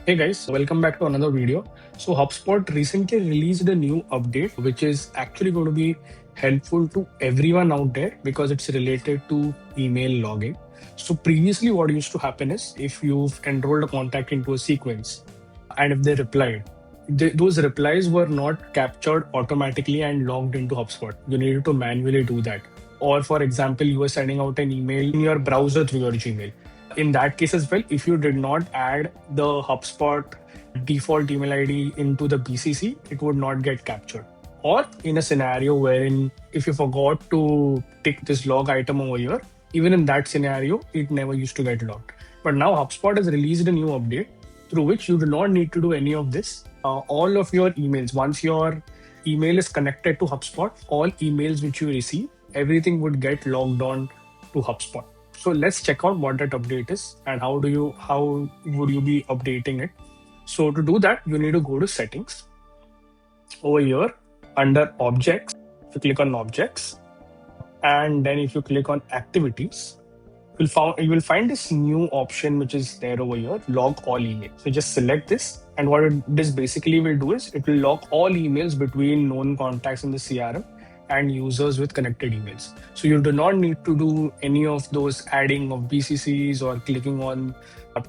Hey guys, welcome back to another video. So HubSpot recently released a new update, which is actually going to be helpful to everyone out there because it's related to email logging. So previously what used to happen is if you've enrolled a contact into a sequence and if they replied, those replies were not captured automatically and logged into HubSpot. You needed to manually do that. Or for example, you were sending out an email in your browser through your Gmail. In that case as well, if you did not add the HubSpot default email ID into the BCC, it would not get captured. Or in a scenario wherein if you forgot to tick this log item over here, even in that scenario, it never used to get logged. But now HubSpot has released a new update through which you do not need to do any of this. All of your emails, once your email is connected to HubSpot, all emails which you receive, everything would get logged on to HubSpot. So let's check out what that update is and how would you be updating it. So to do that, you need to go to settings over here under objects. If you click on objects, and then if you click on activities, you will find this new option which is there over here, log all emails. So just select this, and what this basically will do is it will log all emails between known contacts in the CRM and users with connected emails. So you do not need to do any of those adding of BCCs or clicking on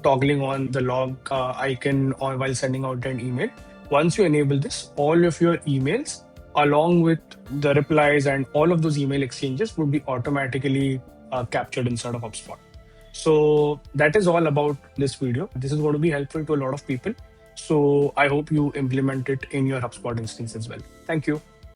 toggling on the log icon or while sending out an email. Once you enable this, all of your emails along with the replies and all of those email exchanges would be automatically captured inside of HubSpot. So that is all about this video. This is going to be helpful to a lot of people. So I hope you implement it in your HubSpot instance as well. Thank you.